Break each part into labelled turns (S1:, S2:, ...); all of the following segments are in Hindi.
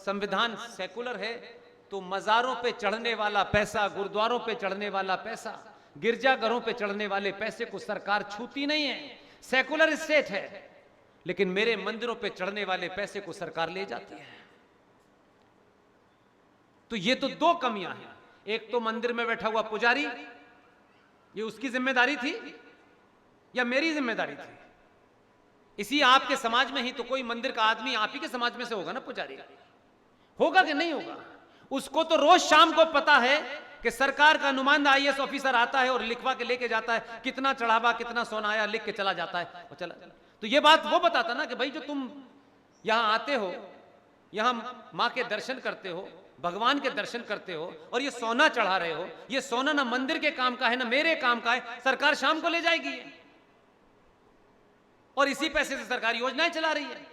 S1: संविधान सेकुलर है तो मजारों पे चढ़ने वाला पैसा, गुरुद्वारों पे चढ़ने वाला पैसा, गिरजाघरों पे चढ़ने वाले पैसे को सरकार छूती नहीं है। सेकुलर स्टेट है, लेकिन मेरे मंदिरों पे चढ़ने वाले पैसे को सरकार ले जाती है। तो ये तो दो कमियां हैं। एक तो मंदिर में बैठा हुआ पुजारी, ये उसकी जिम्मेदारी थी या मेरी जिम्मेदारी थी? इसी आपके समाज में ही तो कोई मंदिर का आदमी आप ही के समाज में से होगा ना पुजारी, होगा कि नहीं होगा? उसको तो रोज शाम को पता है कि सरकार का नुमाइंदा आईएएस ऑफिसर आता है और लिखवा के लेके जाता है, कितना चढ़ावा, कितना सोना आया, लिख के चला जाता है और चला। तो ये बात वो बताता ना कि भाई जो तुम यहां आते हो, यहां मां के दर्शन करते हो, भगवान के दर्शन करते हो और ये सोना चढ़ा रहे हो, ये सोना ना मंदिर के काम का है ना मेरे काम का है, सरकार शाम को ले जाएगी और इसी पैसे से सरकार योजनाएं चला रही है।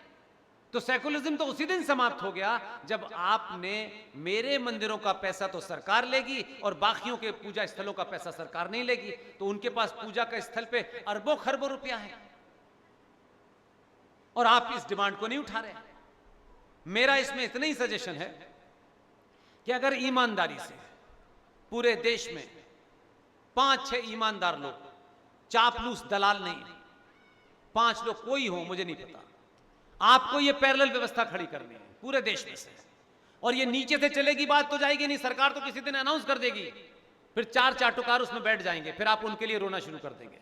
S1: तो सेकुलरिज्म तो उसी दिन समाप्त हो गया जब आपने मेरे मंदिरों का पैसा तो सरकार लेगी और बाकियों के पूजा स्थलों का पैसा सरकार नहीं लेगी। तो उनके पास पूजा का स्थल पे अरबों खरबों रुपया है और आप इस डिमांड को नहीं उठा रहे। मेरा इसमें इतना ही सजेशन है कि अगर ईमानदारी से पूरे देश में 5-6 ईमानदार लोग, चापलूस दलाल नहीं, 5 लोग कोई हो मुझे नहीं पता, आपको ये पैरेलल व्यवस्था खड़ी करनी है पूरे देश में से। और ये नीचे से चलेगी बात तो जाएगी नहीं, सरकार तो किसी दिन अनाउंस कर देगी, फिर 4 चाटुकार उसमें बैठ जाएंगे, फिर आप उनके लिए रोना शुरू कर देंगे।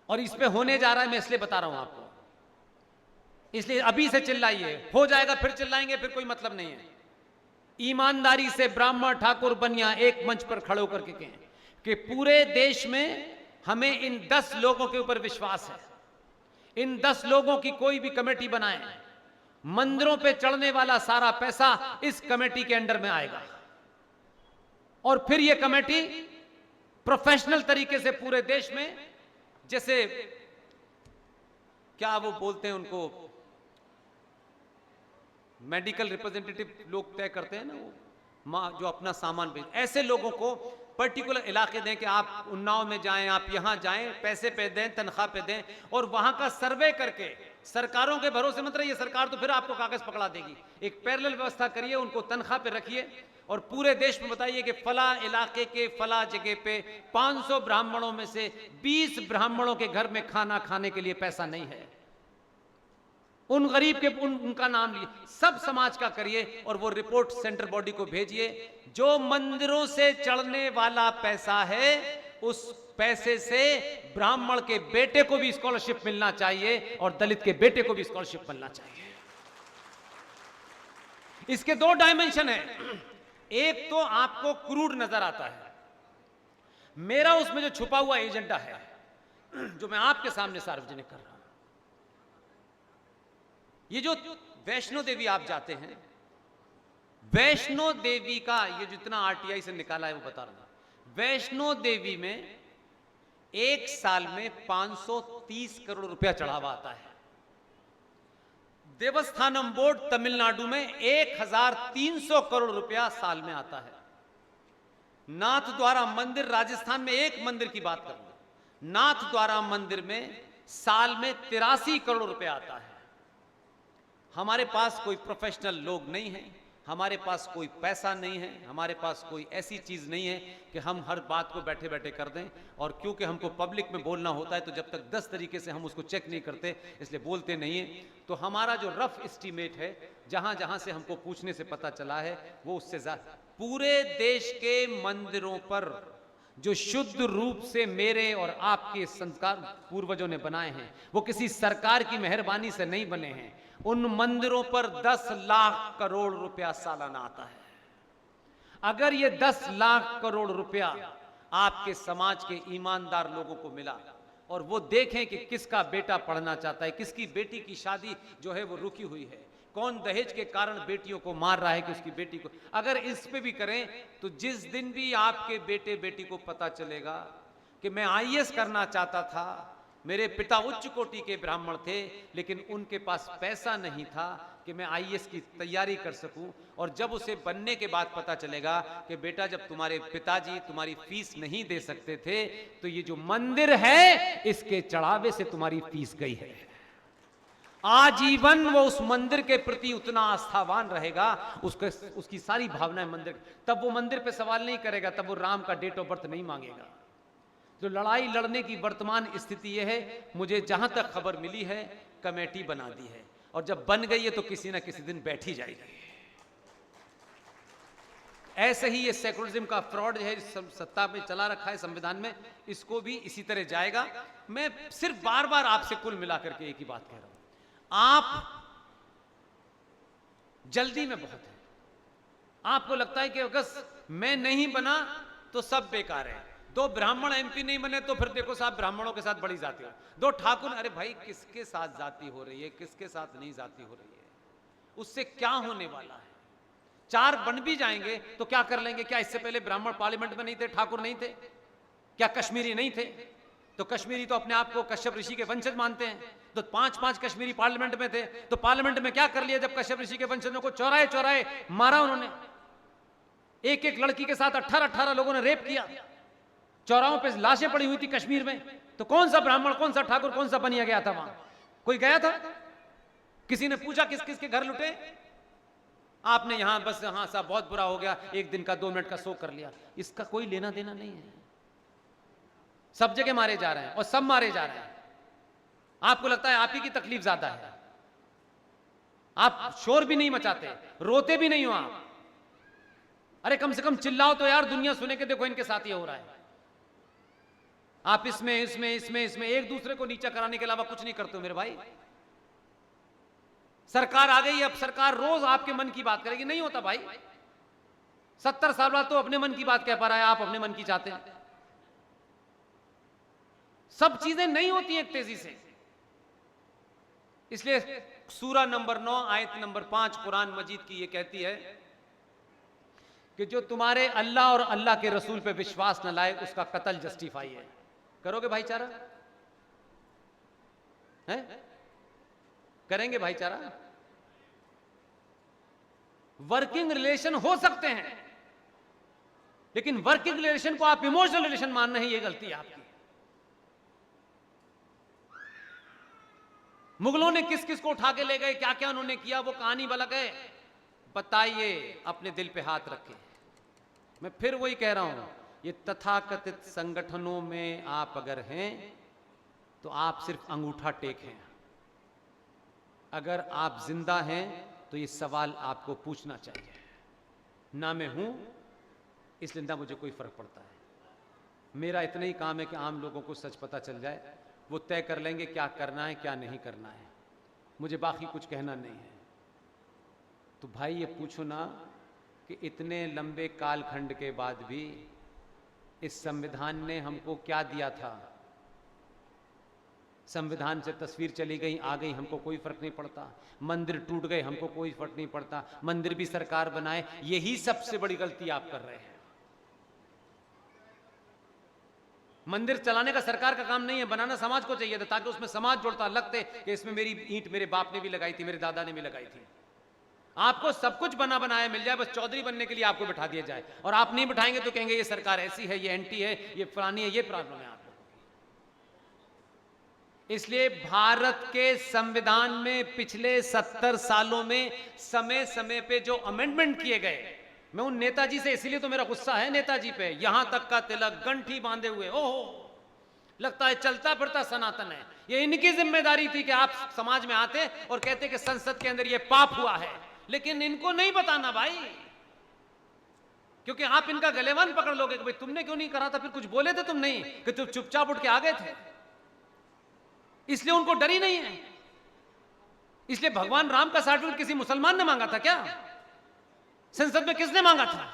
S1: और इस पे होने जा रहा है, मैं इसलिए बता रहा हूं आपको, इसलिए अभी से चिल्लाइए, हो जाएगा फिर चिल्लाएंगे, फिर कोई मतलब नहीं है। ईमानदारी से ब्राह्मण ठाकुर बनिया एक मंच पर खड़े होकर के कहें कि पूरे देश में हमें इन 10 लोगों के ऊपर विश्वास है, इन 10 लोगों की कोई भी कमेटी बनाए, मंदिरों पे चढ़ने वाला सारा पैसा इस कमेटी के अंडर में आएगा और फिर यह कमेटी प्रोफेशनल तरीके से पूरे देश में, जैसे क्या वो बोलते हैं उनको, मेडिकल रिप्रेजेंटेटिव लोग तय करते हैं ना, वो जो अपना सामान बेच, ऐसे लोगों को पर्टिकुलर इलाके दें कि आप उन्नाव में जाएं, आप यहां जाएं, पैसे पे दें, तनख्वाह पे दें और वहां का सर्वे करके, सरकारों के भरोसे मत रहिए, सरकार तो फिर आपको कागज पकड़ा देगी। एक पैरेलल व्यवस्था करिए, उनको तनख्वाह पे रखिए और पूरे देश में बताइए कि फला इलाके के फला जगह पे 500 ब्राह्मणों में से 20 ब्राह्मणों के घर में खाना खाने के लिए पैसा नहीं है। उन गरीब के उनका नाम लिए, सब समाज का करिए और वो रिपोर्ट सेंट्रल बॉडी को भेजिए। जो मंदिरों से चढ़ने वाला पैसा है उस पैसे से ब्राह्मण के बेटे को भी स्कॉलरशिप मिलना चाहिए और दलित के बेटे को भी स्कॉलरशिप मिलना चाहिए। इसके 2 डायमेंशन है। एक तो आपको क्रूड नजर आता है, मेरा उसमें जो छुपा हुआ एजेंडा है जो मैं आपके सामने सार्वजनिक कर रहा हूं, ये जो वैष्णो देवी आप जाते हैं, वैष्णो देवी का ये जितना आरटीआई से निकाला है वो बता रहा हूं, वैष्णो देवी में एक साल में 530 करोड़ रुपया चढ़ावा आता है। देवस्थानम बोर्ड तमिलनाडु में 1300 करोड़ रुपया साल में आता है। नाथ द्वारा मंदिर राजस्थान में, एक मंदिर की बात करूंगा, नाथ द्वारा मंदिर में साल में 83 करोड़ रुपया आता है। हमारे पास कोई प्रोफेशनल लोग नहीं हैं, हमारे पास कोई पैसा नहीं है, हमारे पास कोई ऐसी चीज़ नहीं है कि हम हर बात को बैठे बैठे कर दें। और क्योंकि हमको पब्लिक में बोलना होता है तो जब तक 10 तरीके से हम उसको चेक नहीं करते, इसलिए बोलते नहीं हैं। तो हमारा जो रफ एस्टीमेट है, जहाँ जहाँ से हमको पूछने से पता चला है, वो उससे ज़्यादा पूरे देश के मंदिरों पर जो शुद्ध रूप से मेरे और आपके संस्कार पूर्वजों ने बनाए हैं, वो किसी सरकार की मेहरबानी से नहीं बने हैं। उन मंदिरों पर 10 लाख करोड़ रुपया सालाना आता है। अगर ये 10 लाख करोड़ रुपया आपके समाज के ईमानदार लोगों को मिला और वो देखें कि किसका बेटा पढ़ना चाहता है, किसकी बेटी की शादी जो है वो रुकी हुई है, कौन दहेज के कारण बेटियों को मार रहा है कि उसकी बेटी को, अगर इस पे भी करें तो जिस दिन भी आपके बेटे बेटी को पता चलेगा कि मैं आईएएस करना चाहता था, मेरे पिता उच्च कोटि के ब्राह्मण थे लेकिन उनके पास पैसा नहीं था कि मैं आईएएस की तैयारी कर सकूं, और जब उसे बनने के बाद पता चलेगा कि बेटा जब तुम्हारे पिताजी तुम्हारी फीस नहीं दे सकते थे तो ये जो मंदिर है इसके चढ़ावे से तुम्हारी फीस गई है। आजीवन वो उस मंदिर के प्रति उतना आस्थावान रहेगा, उसकी सारी भावनाएं मंदिर, तब वो मंदिर पे सवाल नहीं करेगा, तब वो राम का डेट ऑफ बर्थ नहीं मांगेगा। जो लड़ाई लड़ने की वर्तमान स्थिति यह है, मुझे जहां तक खबर मिली है कमेटी बना दी है, और जब बन गई है तो किसी ना किसी दिन बैठी जाएगी। ऐसे ही ये सेकुलरिज्म का फ्रॉड है, सत्ता में चला रखा है संविधान में, इसको भी इसी तरह जाएगा। मैं सिर्फ बार बार आपसे कुल मिलाकर के एक ही बात कह रहा हूं, आप जल्दी में बहुत है। आपको लगता है कि अगर मैं नहीं बना तो सब बेकार है, 2 ब्राह्मण एमपी नहीं बने तो फिर देखो साहब ब्राह्मणों के साथ बड़ी जाति हो, 2 ठाकुर, अरे भाई किसके साथ जाति हो रही है, किसके साथ नहीं जाति हो रही है, उससे क्या होने वाला है। 4 बन भी जाएंगे तो क्या कर लेंगे? क्या इससे पहले ब्राह्मण पार्लियामेंट में नहीं थे, ठाकुर नहीं थे? क्या कश्मीरी नहीं थे? तो कश्मीरी तो अपने आप को कश्यप ऋषि के वंशज मानते हैं, तो 5-5 कश्मीरी पार्लियामेंट में थे, तो पार्लियामेंट में क्या कर लिया जब कश्यप ऋषि के वंशजों को चौराहे मारा उन्होंने, एक लड़की के साथ 18 लोगों ने रेप किया, चौराहों पे लाशें पड़ी हुई थी कश्मीर में, तो कौन सा ब्राह्मण, कौन सा ठाकुर, कौन सा बनिया गया था वहां? कोई गया था? किसी ने पूछा किस किस के घर लुटे? आपने यहां बस हाँ साहब बहुत बुरा हो गया, 1 दिन का 2 मिनट का शो कर लिया, इसका कोई लेना देना नहीं है। सब जगह मारे जा रहे हैं और सब मारे जा रहे हैं। आपको लगता है आप ही की तकलीफ ज्यादा है, आप शोर भी नहीं मचाते, रोते भी नहीं हो आप। अरे कम से कम चिल्लाओ तो यार, दुनिया सुने के देखो इनके साथ ये हो रहा है। आप इसमें एक दूसरे को नीचा कराने के अलावा कुछ नहीं करते हो मेरे भाई। सरकार आ गई, अब सरकार रोज आपके मन की बात करेगी, नहीं होता भाई। 70 साल बाद तो अपने मन की बात कह पा रहा है, आप अपने मन की चाहते हैं। सब चीजें नहीं होती एक तेजी से। इसलिए सूरा नंबर 9 आयत नंबर 5 कुरान मजीद की ये कहती है कि जो तुम्हारे अल्लाह और अल्लाह के रसूल पे विश्वास न लाए उसका कत्ल जस्टिफाई है। करोगे भाईचारा? है? करेंगे भाईचारा? वर्किंग रिलेशन हो सकते हैं, लेकिन वर्किंग रिलेशन को आप इमोशनल रिलेशन मान रहे हैं, ये गलती है आपकी। मुगलों ने किस किस को उठा के ले गए, क्या क्या उन्होंने किया, वो कहानी अलग है। बताइए, अपने दिल पे हाथ रखें। मैं फिर वही कह रहा हूं, ये तथाकथित संगठनों में आप अगर हैं तो आप सिर्फ अंगूठा टेक हैं। अगर आप जिंदा हैं तो ये सवाल आपको पूछना चाहिए। ना मैं हूं इसलिए ना मुझे कोई फर्क पड़ता है। मेरा इतना ही काम है कि आम लोगों को सच पता चल जाए, वो तय कर लेंगे क्या करना है क्या नहीं करना है। मुझे बाकी कुछ कहना नहीं है। तो भाई ये पूछो ना कि इतने लंबे कालखंड के बाद भी इस संविधान ने हमको क्या दिया था। संविधान से तस्वीर चली गई आ गई, हमको कोई फर्क नहीं पड़ता। मंदिर टूट गए, हमको कोई फर्क नहीं पड़ता। मंदिर भी सरकार बनाए, यही सबसे बड़ी गलती आप कर रहे हैं। मंदिर चलाने का सरकार का काम नहीं है, बनाना समाज को चाहिए था, ताकि उसमें समाज जुड़ता, लगते कि इसमें मेरी ईंट मेरे बाप ने भी लगाई थी, मेरे दादा ने भी लगाई थी। आपको सब कुछ बना बनाया मिल जाए, बस चौधरी बनने के लिए आपको बिठा दिया जाए, और आप नहीं बिठाएंगे तो कहेंगे ये सरकार ऐसी है, ये एंटी है, ये फलानी है, ये प्रॉब्लम है आपको। इसलिए भारत के संविधान में पिछले 70 सालों में समय समय पे जो अमेंडमेंट किए गए, मैं उन नेताजी से, इसीलिए तो मेरा गुस्सा है नेताजी पे, यहां तक का तिलक, गंठी बांधे हुए, ओहो लगता है चलता फिरता सनातन है। ये इनकी जिम्मेदारी थी कि आप समाज में आते और कहते कि संसद के अंदर ये पाप हुआ है, लेकिन इनको नहीं बताना भाई, क्योंकि आप इनका गलेवान पकड़ लोगे कि भाई तुमने क्यों नहीं करा था, फिर कुछ बोले थे तुम नहीं, कि तुम चुपचाप उठ के आ गए थे। इसलिए उनको डर ही नहीं है। इसलिए भगवान राम का सर्टिफिकेट किसी मुसलमान ने मांगा था क्या? संसद में किसने मांगा था?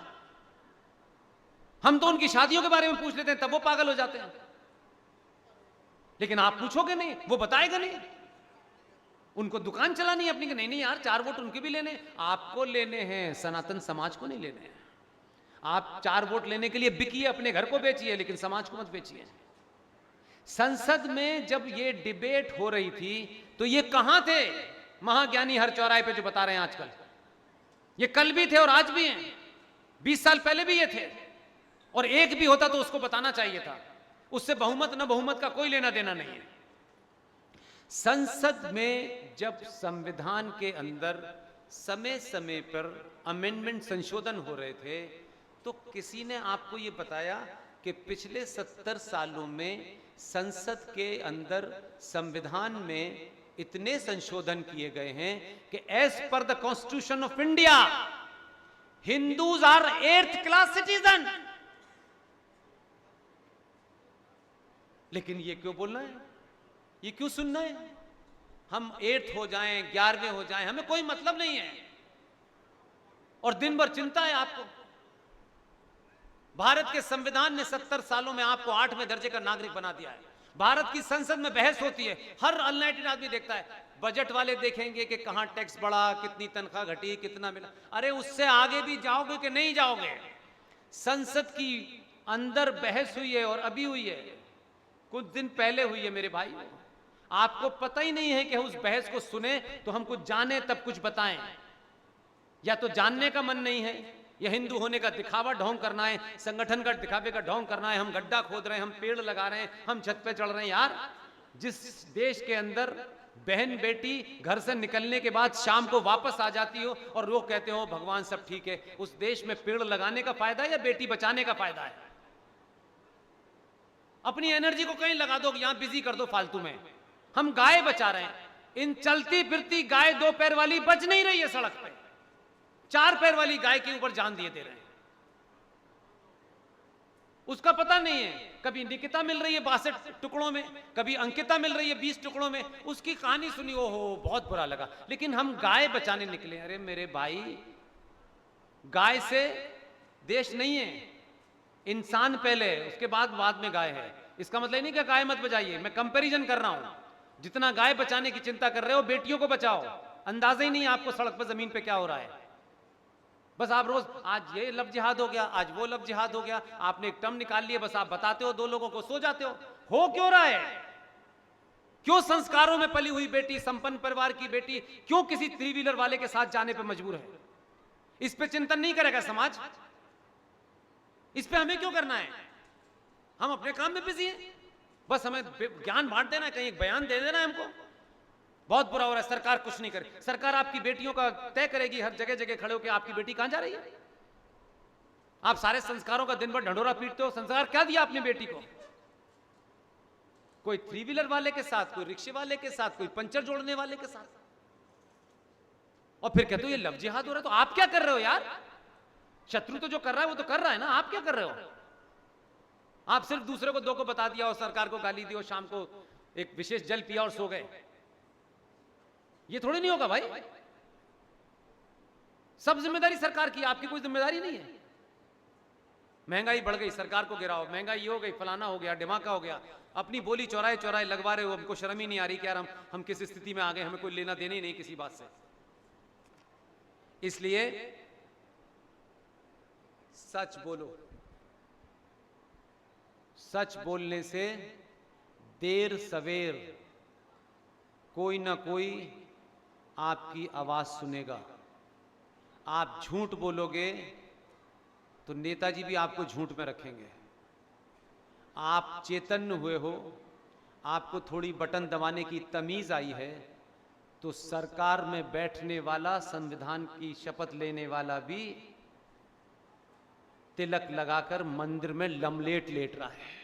S1: हम तो उनकी शादियों के बारे में पूछ लेते हैं, तब वो पागल हो जाते हैं। लेकिन आप पूछोगे नहीं, वो बताएगा नहीं। उनको दुकान चलानी है अपनी, कि नहीं नहीं यार 4 वोट उनके भी लेने, आपको लेने हैं, सनातन समाज को नहीं लेने हैं। आप 4 वोट लेने के लिए बिकिए, अपने घर को बेचिए, लेकिन समाज को मत बेचिए। संसद में जब ये डिबेट हो रही थी तो ये कहां थे महाज्ञानी हर चौराहे पे जो बता रहे हैं आजकल? ये कल भी थे और आज भी हैं, 20 साल पहले भी ये थे, और एक भी होता तो उसको बताना चाहिए था। उससे बहुमत न बहुमत का कोई लेना देना नहीं है। संसद में जब संविधान के अंदर समय समय पर अमेंडमेंट संशोधन हो रहे थे, तो किसी ने आपको ये बताया कि पिछले 70 सालों में संसद के अंदर संविधान में इतने संशोधन किए गए हैं कि as per the constitution of India Hindus are 8th class citizen. लेकिन ये क्यों बोलना है, ये क्यों सुनना है? हम 8th हो जाएं, 11वें हो जाएं, हमें कोई मतलब नहीं है। और दिन भर चिंता है आपको। भारत के संविधान ने 70 सालों में आपको 8वें दर्जे का नागरिक बना दिया है। भारत की संसद में बहस होती है, हर अनलाइटेड आदमी देखता है। बजट वाले देखेंगे कि कहां टैक्स बढ़ा, कितनी तनख्वाह घटी, कितना मिला। अरे उससे आगे भी जाओगे कि नहीं जाओगे? संसद की अंदर बहस हुई है और अभी हुई है, कुछ दिन पहले हुई है मेरे भाई। आपको पता ही नहीं है कि उस बहस को सुने तो हम कुछ जाने तब कुछ बताएं, या तो जानने का मन नहीं है, या हिंदू होने का दिखावा ढोंग करना है, संगठन का दिखावे का ढोंग करना है। हम गड्ढा खोद रहे हैं, हम पेड़ लगा रहे हैं, हम छत पे चढ़ रहे हैं। यार, जिस देश के अंदर बहन बेटी घर से निकलने के बाद शाम को वापस आ जाती हो और लोग कहते हो भगवान सब ठीक है, उस देश में पेड़ लगाने का फायदा है या बेटी बचाने का फायदा है? अपनी एनर्जी को कहीं लगा दो, यहां बिजी कर दो फालतू में। हम गाय बचा रहे हैं, इन चलती फिरती गाय 2 पैर वाली बच नहीं रही है सड़क पे, 4 पैर वाली गाय के ऊपर जान दिए दे रहे हैं। उसका पता नहीं है, कभी निकिता मिल रही है 62 टुकड़ों में, कभी अंकिता मिल रही है 20 टुकड़ों में। उसकी कहानी सुनी, ओहो बहुत बुरा लगा। लेकिन हम गाय बचाने निकले। अरे मेरे भाई, गाय से देश नहीं है, इंसान पहले, उसके बाद में गाय है। इसका मतलब नहीं कि गाय मत बचाइए, मैं कंपैरिजन कर रहा हूं। जितना गाय बचाने की चिंता कर रहे हो, बेटियों को बचाओ। अंदाजा ही नहीं आपको सड़क पर जमीन पे क्या हो रहा है। बस आप रोज आज ये लफ्ज जिहाद हो गया, आज वो लफ्ज जिहाद हो गया, आपने एक टर्म निकाल लिया, बस आप बताते हो 2 लोगों को, सो जाते हो क्यों रहा है? क्यों संस्कारों में पली हुई बेटी, संपन्न परिवार की बेटी, क्यों किसी 3 व्हीलर वाले के साथ जाने पर मजबूर है? इस पे चिंतन नहीं करेगा समाज? इस पे हमें क्यों करना है? हम अपने काम में बिजी हैं, बस हमें ज्ञान बांट देना है, कहीं एक बयान दे देना है हमको। बहुत बुरा हो रहा है, सरकार कुछ नहीं करे। सरकार आपकी बेटियों का तय करेगी, हर जगह जगह खड़े होकर आपकी बेटी कहां जा रही है। आप सारे संस्कारों का दिन भर ढंढोरा पीटते हो, संस्कार क्या दिया अपनी बेटी को? कोई 3 व्हीलर वाले के साथ, कोई रिक्शे वाले के साथ, कोई पंचर जोड़ने वाले के साथ, और फिर कहते हो ये लफ्ज जिहाद हो रहा है। तो आप क्या कर रहे हो यार? शत्रु तो जो कर रहा है वो तो कर रहा है ना, आप क्या कर रहे हो? आप सिर्फ दूसरे को 2 को बता दिया और सरकार को गाली दी और शाम को एक विशेष जल पिया और सो गए। ये थोड़ी नहीं होगा भाई। सब जिम्मेदारी सरकार की, आपकी कोई जिम्मेदारी नहीं है। महंगाई बढ़ गई, सरकार को गिराओ। महंगाई ये हो गई, फलाना हो गया, ढिमाका हो गया। अपनी बोली चौराहे चौराहे लगवा रहे हो, हमको शर्म ही नहीं आ रही कि यार हम किस स्थिति में आ गए, हमें कोई लेना देना ही नहीं किसी बात से। इसलिए सच बोलो। सच बोलने से देर सवेर कोई ना कोई आपकी आवाज सुनेगा। आप झूठ बोलोगे तो नेताजी भी आपको झूठ में रखेंगे। आप चैतन्य हुए हो, आपको थोड़ी बटन दबाने की तमीज आई है, तो सरकार में बैठने वाला, संविधान की शपथ लेने वाला भी तिलक लगाकर मंदिर में लमलेट लेट रहा है।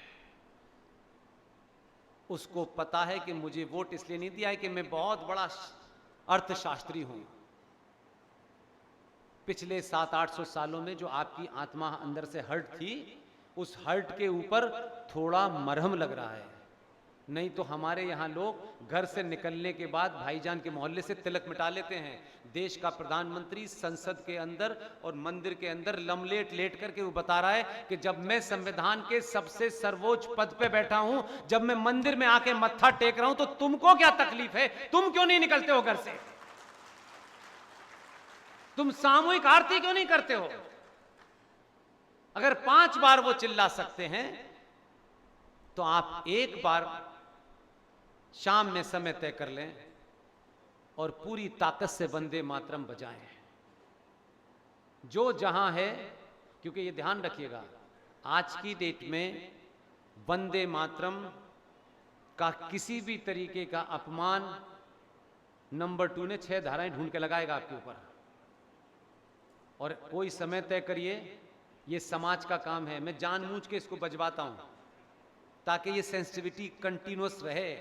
S1: उसको पता है कि मुझे वोट इसलिए नहीं दिया है कि मैं बहुत बड़ा अर्थशास्त्री हूं। पिछले 700-800 सालों में जो आपकी आत्मा अंदर से हर्ट थी, उस हर्ट के ऊपर थोड़ा मरहम लग रहा है। नहीं तो हमारे यहाँ लोग घर से निकलने के बाद भाईजान के मोहल्ले से तिलक मिटा लेते हैं। देश का प्रधानमंत्री संसद के अंदर और मंदिर के अंदर लमलेट लेट करके वो बता रहा है कि जब मैं संविधान के सबसे सर्वोच्च पद पे बैठा हूं, जब मैं मंदिर में आके मत्था टेक रहा हूं, तो तुमको क्या तकलीफ है? तुम क्यों नहीं निकलते हो घर से? तुम सामूहिक आरती क्यों नहीं करते हो? अगर 5 बार वो चिल्ला सकते हैं तो आप एक बार शाम में समय तय कर लें और पूरी ताकत से वंदे मातरम बजाएं। जो जहां है, क्योंकि ये ध्यान रखिएगा, आज की डेट में वंदे मातरम का किसी भी तरीके का अपमान नंबर 2 ने 6 धाराएं ढूंढ के लगाएगा आपके ऊपर। और कोई समय तय करिए, ये समाज का काम है। मैं जानबूझ के इसको बजवाता हूं ताकि ये सेंसिटिविटी कंटिन्यूअस रहे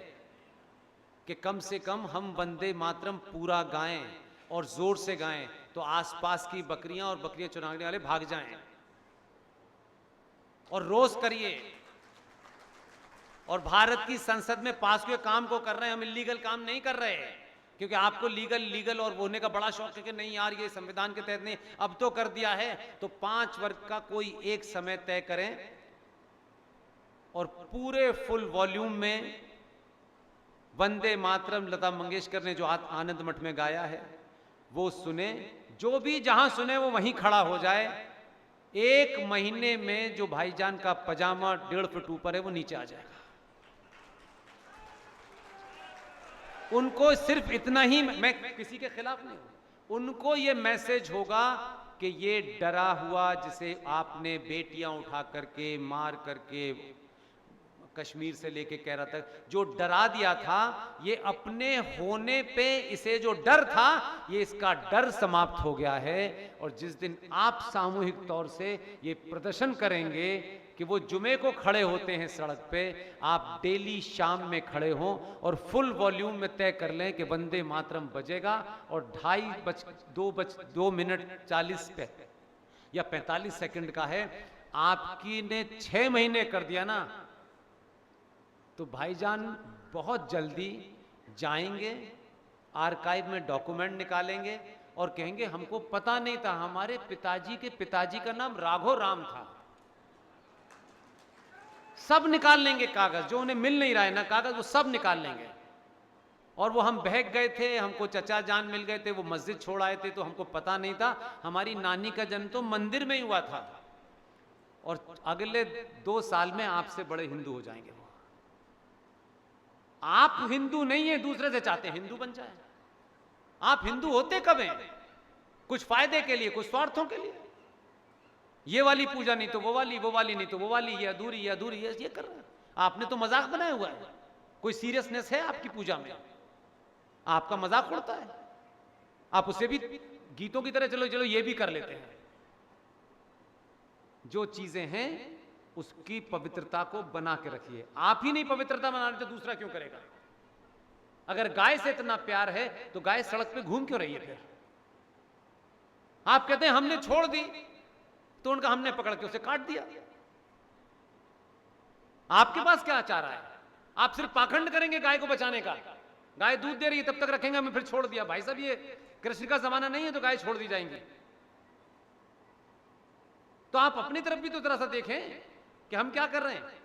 S1: कि कम से कम हम वंदे मातरम पूरा गाएं और जोर से गाएं तो आसपास की बकरियां और बकरियां चुराने वाले भाग जाएं। और रोज करिए। और भारत की संसद में पास हुए काम को कर रहे हैं, हम इलीगल काम नहीं कर रहे हैं, क्योंकि आपको लीगल और होने का बड़ा शौक है कि नहीं यार ये संविधान के तहत नहीं, अब तो कर दिया है। तो 5 वर्ग का कोई एक समय तय करें और पूरे फुल वॉल्यूम में वंदे मातरम लता मंगेशकर ने जो आनंद मठ में गाया है वो सुने। जो भी जहां सुने वो वहीं खड़ा हो जाए। 1 महीने में जो भाईजान का पजामा 1.5 फुट ऊपर है वो नीचे आ जाएगा। उनको सिर्फ इतना ही, मैं किसी के खिलाफ नहीं हूं, उनको ये मैसेज होगा कि ये डरा हुआ जिसे आपने बेटियां उठा करके मार करके कश्मीर से लेके कैरा तक जो डरा दिया था, ये अपने होने पे इसे जो डर था, ये इसका डर समाप्त हो गया है। और जिस दिन आप सामूहिक तौर से ये प्रदर्शन करेंगे कि वो जुमे को खड़े होते हैं सड़क पे, आप डेली शाम में खड़े हों और फुल वॉल्यूम में तय कर लें कि वंदे मातरम बजेगा और 2 मिनट 40 पे या 45 सेकंड का है। आपकी ने 6 महीने कर दिया ना, तो भाईजान बहुत जल्दी जाएंगे, आर्काइव में डॉक्यूमेंट निकालेंगे और कहेंगे हमको पता नहीं था, हमारे पिताजी के पिताजी का नाम राघव राम था। सब निकाल लेंगे कागज, जो उन्हें मिल नहीं रहा है ना कागज, वो सब निकाल लेंगे। और वो हम बहक गए थे, हमको चचा जान मिल गए थे, वो मस्जिद छोड़ आए थे तो हमको पता नहीं था, हमारी नानी का जन्म तो मंदिर में ही हुआ था। और अगले 2 साल में आपसे बड़े हिंदू हो जाएंगे वो। आप हिंदू नहीं है, दूसरे से चाहते हैं हिंदू बन जाए। आप हिंदू होते कब हैं? कुछ फायदे के लिए, कुछ स्वार्थों के लिए। ये वाली पूजा नहीं तो वो वाली नहीं तो वो वाली, ये अधूरी ये कर रहे हैं। आपने तो मजाक बनाया हुआ है। कोई सीरियसनेस है आपकी पूजा में? आपका मजाक उड़ता है। आप उसे भी गीतों की तरह चलो ये भी कर लेते हैं। जो चीजें हैं उसकी पवित्रता को बना के रखिए। आप ही नहीं पवित्रता बना रहे तो दूसरा क्यों करेगा? अगर गाय से इतना प्यार है तो गाय सड़क पे घूम क्यों रही है फिर? आप कहते हैं हमने छोड़ दी, तो उनका हमने पकड़ के उसे काट दिया। आपके पास क्या चारा है? आप सिर्फ पाखंड करेंगे गाय को बचाने का। गाय दूध दे रही है तब तक रखेंगे, हमें फिर छोड़ दिया। भाई साहब ये कृष्ण का जमाना नहीं है तो गाय छोड़ दी जाएंगी। तो आप अपनी तरफ भी तो जरा सा देखें कि हम क्या कर रहे हैं।